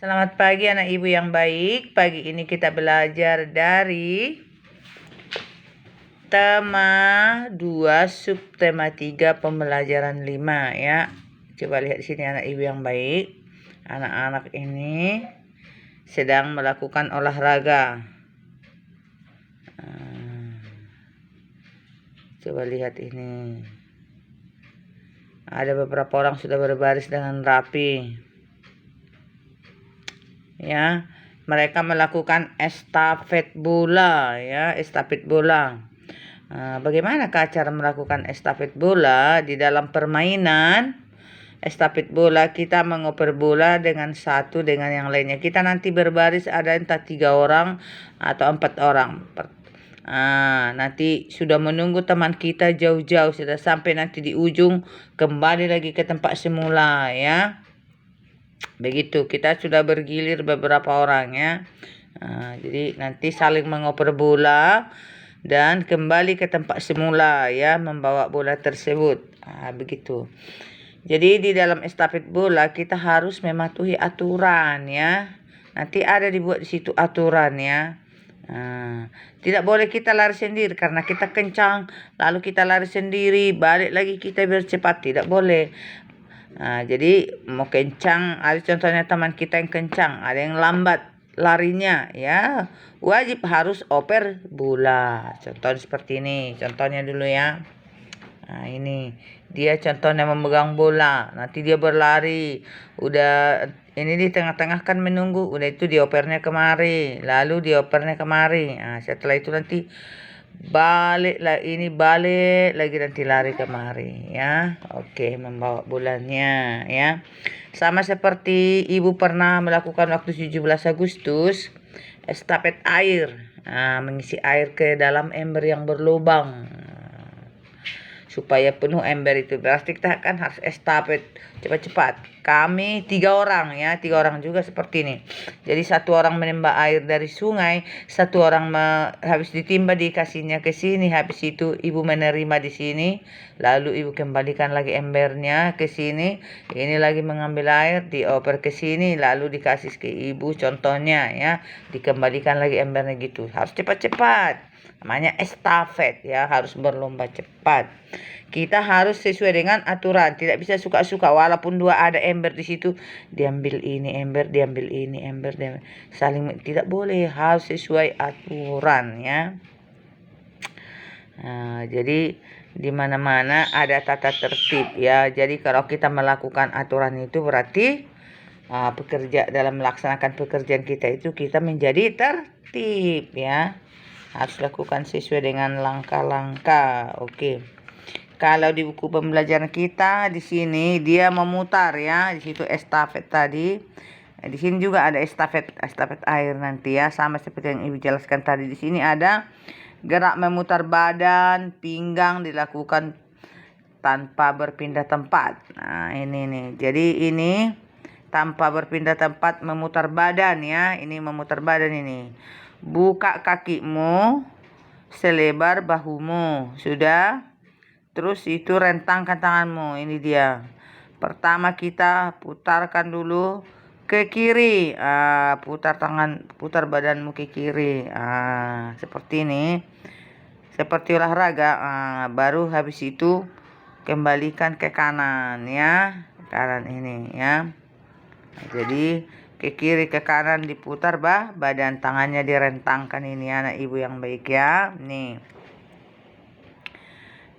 Selamat pagi anak ibu yang baik. Pagi ini kita belajar dari tema 2 subtema 3 pembelajaran 5 ya. Coba lihat di sini anak ibu yang baik. Anak-anak ini sedang melakukan olahraga. Coba lihat ini. Ada beberapa orang sudah berbaris dengan rapi. Ya, mereka melakukan estafet bola ya, estafet bola. Bagaimana cara melakukan estafet bola? Di dalam permainan estafet bola kita mengoper bola dengan satu dengan yang lainnya. Kita nanti berbaris ada entah 3 orang atau 4 orang. Nanti sudah menunggu teman kita jauh-jauh, sudah sampai nanti di ujung kembali lagi ke tempat semula ya. Begitu, kita sudah bergilir beberapa orang ya. Jadi nanti saling mengoper bola dan kembali ke tempat semula ya, membawa bola tersebut. Begitu. Jadi di dalam estafet bola kita harus mematuhi aturan ya. Nanti ada dibuat di situ aturan ya. Tidak boleh kita lari sendiri karena kita kencang, lalu kita lari sendiri, balik lagi kita bercepat, tidak boleh. Jadi mau kencang, ada contohnya teman kita yang kencang, ada yang lambat larinya ya, wajib harus oper bola. Contoh seperti ini, contohnya dulu ya. Ini dia contohnya memegang bola, nanti dia berlari, udah ini di tengah-tengah kan menunggu, udah itu diopernya kemari, lalu diopernya kemari. Setelah itu nanti balik lagi nanti lari kemari ya. Oke, membawa bolanya ya. Sama seperti ibu pernah melakukan waktu 17 Agustus estafet air. Mengisi air ke dalam ember yang berlubang supaya penuh ember itu. Berarti kita kan harus estafet cepat-cepat. Kami 3 orang ya, 3 orang juga seperti ini. Jadi 1 orang menembak air dari sungai, 1 orang habis ditimba dikasihnya ke sini, habis itu ibu menerima di sini, lalu ibu kembalikan lagi embernya ke sini, ini lagi mengambil air, dioper ke sini, lalu dikasih ke ibu contohnya ya, dikembalikan lagi embernya gitu. Harus cepat-cepat. Namanya estafet ya, harus berlomba cepat. Kita harus sesuai dengan aturan, tidak bisa suka-suka. Walaupun 2 ada ember di situ, diambil ini ember, diambil ini ember, saling tidak boleh, harus sesuai aturan ya. Jadi di mana-mana ada tata tertib ya. Jadi kalau kita melakukan aturan itu berarti pekerja dalam melaksanakan pekerjaan kita itu kita menjadi tertib ya. Harus lakukan sesuai dengan langkah-langkah. Oke. Kalau di buku pembelajaran kita di sini dia memutar ya, di situ estafet tadi. Di sini juga ada estafet air nanti ya, sama seperti yang Ibu jelaskan tadi. Di sini ada gerak memutar badan, pinggang dilakukan tanpa berpindah tempat. Ini nih. Jadi ini tanpa berpindah tempat, memutar badan ya. Ini memutar badan ini. Buka kakimu selebar bahumu. Sudah. Terus itu rentangkan tanganmu. Ini dia. Pertama kita putarkan dulu ke kiri. Putar badanmu ke kiri. Seperti ini. Seperti olahraga. Baru habis itu kembalikan ke kanan ya. Kanan ini ya. Jadi ke kiri ke kanan diputar badan, tangannya direntangkan ini anak ibu yang baik ya. Nih.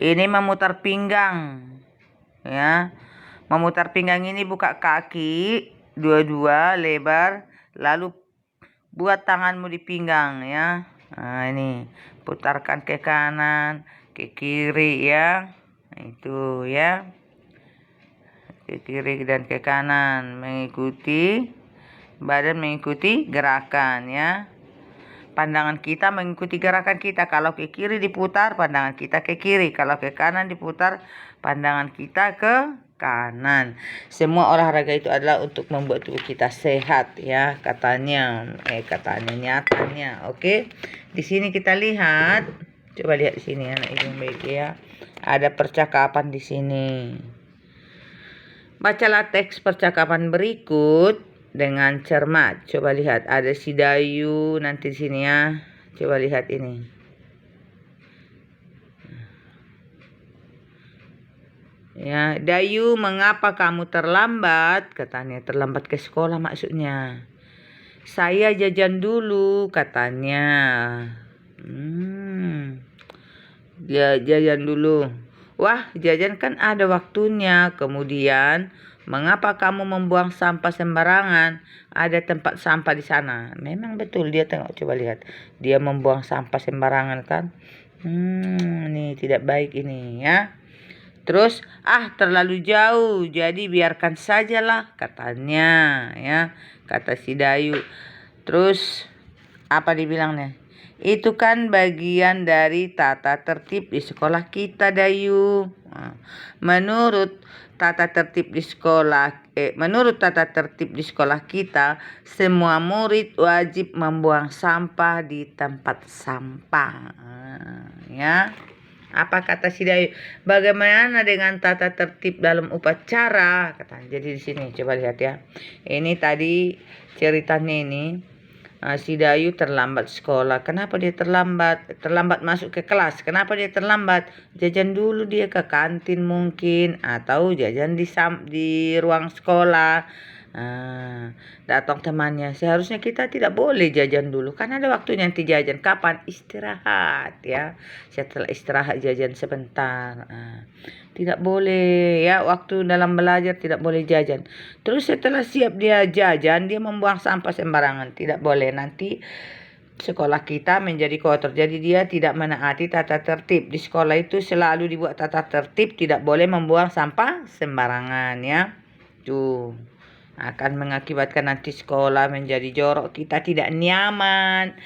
Ini memutar pinggang. Ya. Memutar pinggang ini buka kaki dua-dua lebar, lalu buat tanganmu di pinggang ya. Ini putarkan ke kanan, ke kiri ya. Itu ya. Ke kiri dan ke kanan mengikuti badan, mengikuti gerakan ya. Pandangan kita mengikuti gerakan kita. Kalau ke kiri diputar, pandangan kita ke kiri. Kalau ke kanan diputar, pandangan kita ke kanan. Semua olahraga itu adalah untuk membuat tubuh kita sehat ya, katanya. Nyatanya. Oke. Di sini kita lihat, coba lihat di sini anak ibu baik ya. Ada percakapan di sini. Bacalah teks percakapan berikut dengan cermat. Coba lihat, ada si Dayu nanti di sini ya. Coba lihat ini. Ya, Dayu, mengapa kamu terlambat? Katanya, terlambat ke sekolah maksudnya. Saya jajan dulu, katanya. Dia jajan dulu. Wah, jajan kan ada waktunya. Kemudian, mengapa kamu membuang sampah sembarangan? Ada tempat sampah di sana. Memang betul, dia tengok, coba lihat. Dia membuang sampah sembarangan kan. Ini tidak baik ini ya. Terus, terlalu jauh, jadi biarkan sajalah, katanya ya, kata si Dayu. Terus, apa dibilangnya? Itu kan bagian dari tata tertib di sekolah kita, Dayu. Menurut tata tertib di sekolah kita, semua murid wajib membuang sampah di tempat sampah. Ya. Apa kata si Dayu? Bagaimana dengan tata tertib dalam upacara? Katanya. Jadi di sini coba lihat ya. Ini tadi ceritanya ini. Si Dayu terlambat sekolah. Kenapa dia terlambat? Terlambat masuk ke kelas. Kenapa dia terlambat? Jajan dulu dia ke kantin mungkin, atau jajan di ruang sekolah. Datang temannya. Seharusnya kita tidak boleh jajan dulu, karena ada waktunya nanti jajan. Kapan? Istirahat ya. Setelah istirahat jajan sebentar. Tidak boleh ya, waktu dalam belajar tidak boleh jajan. Terus setelah siap dia jajan, dia membuang sampah sembarangan. Tidak boleh, nanti sekolah kita menjadi kotor. Jadi dia tidak menaati tata tertib. Di sekolah itu selalu dibuat tata tertib, tidak boleh membuang sampah sembarangan ya. Tuh, akan mengakibatkan nanti sekolah menjadi jorok, kita tidak nyaman.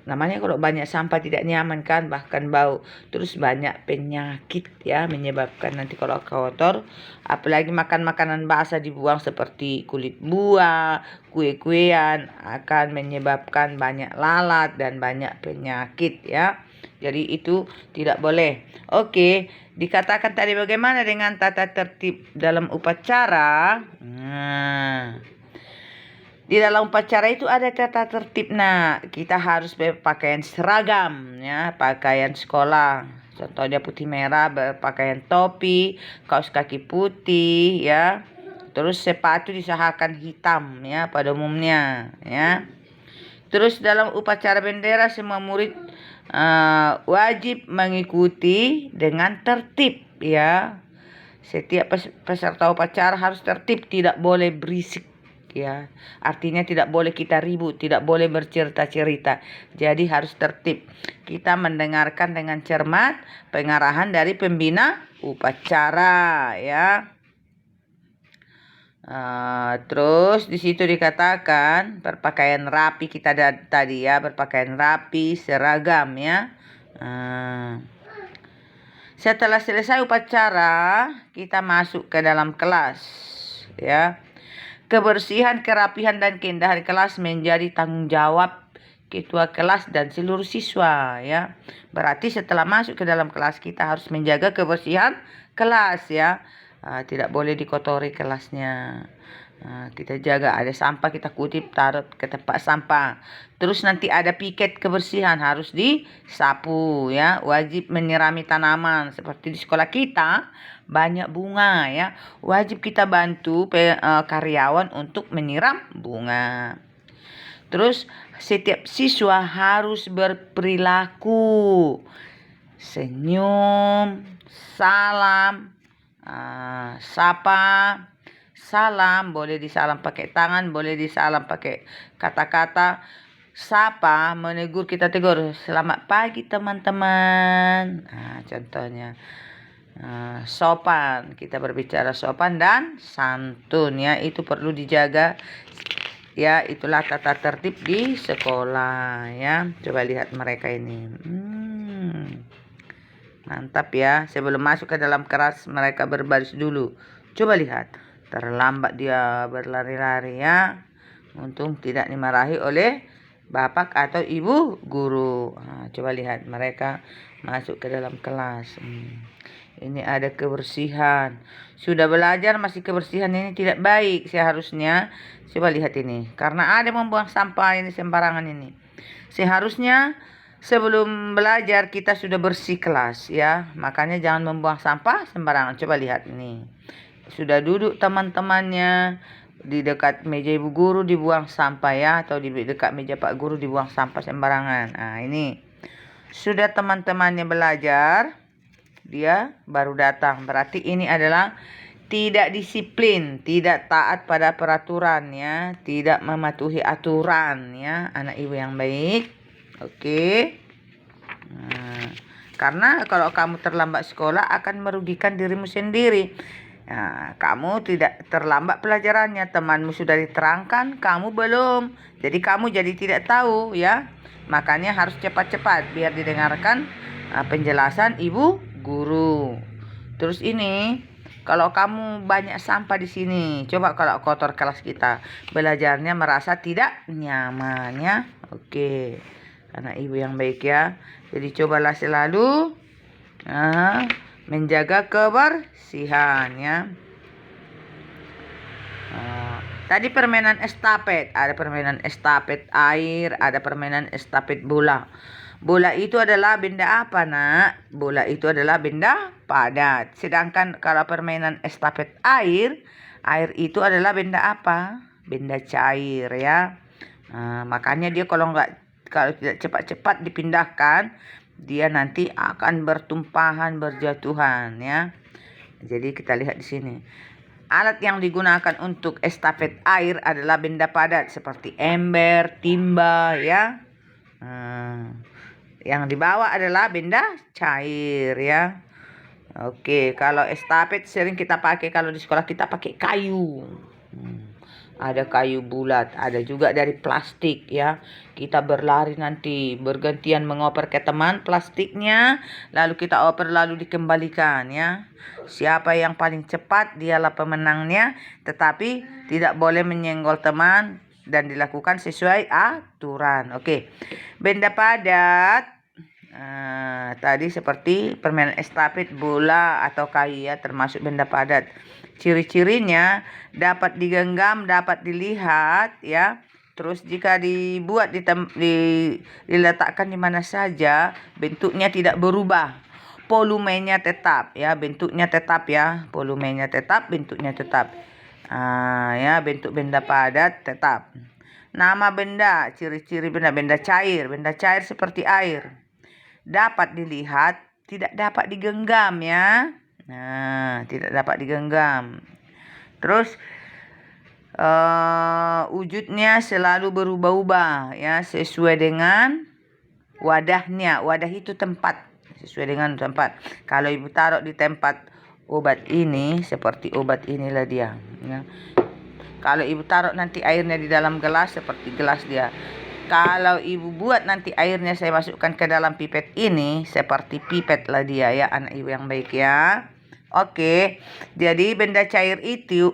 Namanya kalau banyak sampah tidak nyaman kan, bahkan bau. Terus banyak penyakit ya, menyebabkan nanti kalau kotor. Apalagi makan makanan basah dibuang seperti kulit buah, kue-kuean, akan menyebabkan banyak lalat dan banyak penyakit ya. Jadi itu tidak boleh. Oke, dikatakan tadi bagaimana dengan tata tertib dalam upacara? Di dalam upacara itu ada tata tertib. Nah, kita harus berpakaian seragam ya, pakaian sekolah. Contohnya putih merah, berpakaian topi, kaos kaki putih ya. Terus sepatu diusahakan hitam ya pada umumnya ya. Terus dalam upacara bendera semua murid wajib mengikuti dengan tertib ya. Setiap peserta upacara harus tertib, tidak boleh berisik ya. Artinya tidak boleh kita ribut, tidak boleh bercerita-cerita. Jadi harus tertib. Kita mendengarkan dengan cermat pengarahan dari pembina upacara ya. Terus di situ dikatakan berpakaian rapi, kita tadi ya, berpakaian rapi, seragam ya. Setelah selesai upacara, kita masuk ke dalam kelas ya. Kebersihan, kerapihan, dan keindahan kelas menjadi tanggung jawab ketua kelas dan seluruh siswa ya. Berarti setelah masuk ke dalam kelas, kita harus menjaga kebersihan kelas ya. Tidak boleh dikotori kelasnya. Kita jaga, ada sampah kita kutip, taruh ke tempat sampah. Terus nanti ada piket kebersihan, harus disapu ya. Wajib menyirami tanaman. Seperti di sekolah kita banyak bunga ya. Wajib kita bantu karyawan untuk menyiram bunga. Terus setiap siswa harus berperilaku senyum, salam, sapa. Salam boleh disalam pakai tangan, boleh disalam pakai kata-kata. Sapa, menegur, kita tegur, selamat pagi teman-teman. Contohnya. Sopan, kita berbicara sopan dan santun ya, itu perlu dijaga ya. Itulah tata tertib di sekolah ya. Coba lihat mereka ini. Mantap ya. Sebelum masuk ke dalam kelas, mereka berbaris dulu. Coba lihat, terlambat dia berlari-lari ya. Untung tidak dimarahi oleh bapak atau ibu guru. Coba lihat mereka masuk ke dalam kelas. Ini ada kebersihan. Sudah belajar masih kebersihan, ini tidak baik seharusnya. Coba lihat ini. Karena ada membuang sampah ini sembarangan ini. Seharusnya sebelum belajar kita sudah bersih kelas ya. Makanya jangan membuang sampah sembarangan. Coba lihat ini. Sudah duduk teman-temannya di dekat meja ibu guru dibuang sampah ya, atau di dekat meja pak guru dibuang sampah sembarangan. Nah, ini sudah teman-temannya belajar, dia baru datang. Berarti ini adalah tidak disiplin, tidak taat pada peraturan ya, tidak mematuhi aturan ya, anak ibu yang baik. Oke. Nah, karena kalau kamu terlambat sekolah akan merugikan dirimu sendiri. Nah, kamu tidak terlambat pelajarannya, temanmu sudah diterangkan, kamu belum. Jadi kamu jadi tidak tahu ya. Makanya harus cepat-cepat biar didengarkan penjelasan ibu guru. Terus ini, kalau kamu banyak sampah di sini, coba kalau kotor kelas kita, belajarnya merasa tidak nyaman ya. Oke. Karena ibu yang baik ya. Jadi cobalah selalu menjaga kebersihan ya. Tadi permainan estafet, ada permainan estafet air, ada permainan estafet bola. Bola itu adalah benda apa, Nak? Bola itu adalah benda padat. Sedangkan kalau permainan estafet air, air itu adalah benda apa? Benda cair ya. Makanya dia kalau tidak cepat-cepat dipindahkan, dia nanti akan bertumpahan, berjatuhan ya. Jadi kita lihat di sini. Alat yang digunakan untuk estafet air adalah benda padat seperti ember, timba ya. Yang dibawa adalah benda cair ya. Oke, kalau estafet sering kita pakai, kalau di sekolah kita pakai kayu. Ada kayu bulat, ada juga dari plastik ya. Kita berlari nanti, bergantian mengoper ke teman plastiknya, lalu kita oper lalu dikembalikan ya. Siapa yang paling cepat dialah pemenangnya, tetapi tidak boleh menyenggol teman dan dilakukan sesuai aturan. Oke. Benda padat tadi seperti permainan estafet, bola atau kayu ya, termasuk benda padat. Ciri-cirinya dapat digenggam, dapat dilihat ya. Terus jika dibuat diletakkan di mana saja, bentuknya tidak berubah. Volumenya tetap ya, bentuknya tetap ya. Volumenya tetap, bentuknya tetap. Ya, bentuk benda padat tetap. Nama benda, ciri-ciri benda cair. Benda cair seperti air. Dapat dilihat, tidak dapat digenggam ya. Nah, tidak dapat digenggam. Terus wujudnya selalu berubah-ubah ya, sesuai dengan wadahnya. Wadah itu tempat, sesuai dengan tempat. Kalau ibu taruh di tempat obat ini, seperti obat inilah dia ya. Kalau ibu taruh nanti airnya di dalam gelas, seperti gelas dia. Kalau ibu buat nanti airnya saya masukkan ke dalam pipet ini, seperti pipet lah dia ya, anak ibu yang baik ya. Oke, jadi benda cair itu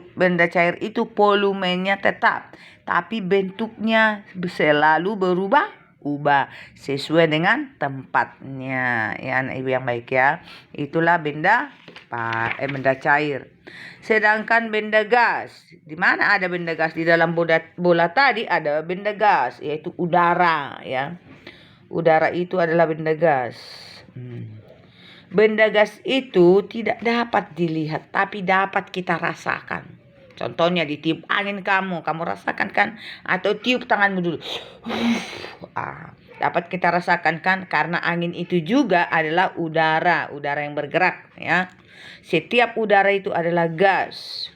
volumenya tetap, tapi bentuknya selalu berubah-ubah sesuai dengan tempatnya ya, anak ibu yang baik ya. Itulah benda cair. Sedangkan benda gas, di mana ada benda gas? Di dalam bola tadi ada benda gas, yaitu udara ya. Udara itu adalah benda gas. Benda gas itu tidak dapat dilihat, tapi dapat kita rasakan. Contohnya ditiup angin kamu rasakan kan? Atau tiup tanganmu dulu. Dapat kita rasakan kan? Karena angin itu juga adalah udara yang bergerak ya. Setiap udara itu adalah gas.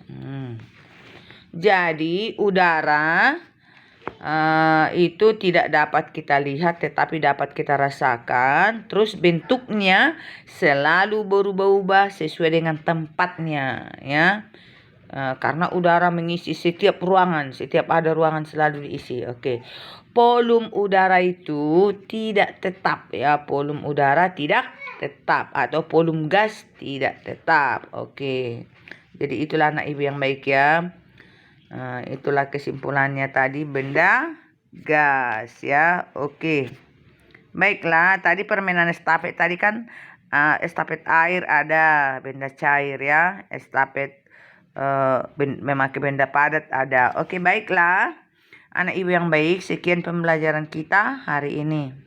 Jadi udara itu tidak dapat kita lihat, tetapi dapat kita rasakan. Terus bentuknya selalu berubah-ubah sesuai dengan tempatnya ya. Karena udara mengisi setiap ruangan, setiap ada ruangan selalu diisi. Oke. Volume udara itu tidak tetap ya, volume udara tidak tetap, atau volume gas tidak tetap. Oke. Jadi itulah anak ibu yang baik ya. Itulah kesimpulannya tadi, benda gas ya. Oke. Baiklah, tadi permainan estafet tadi kan estafet air ada, benda cair ya. Estafet memakai benda padat ada. Oke, baiklah. Anak ibu yang baik, sekian pembelajaran kita hari ini.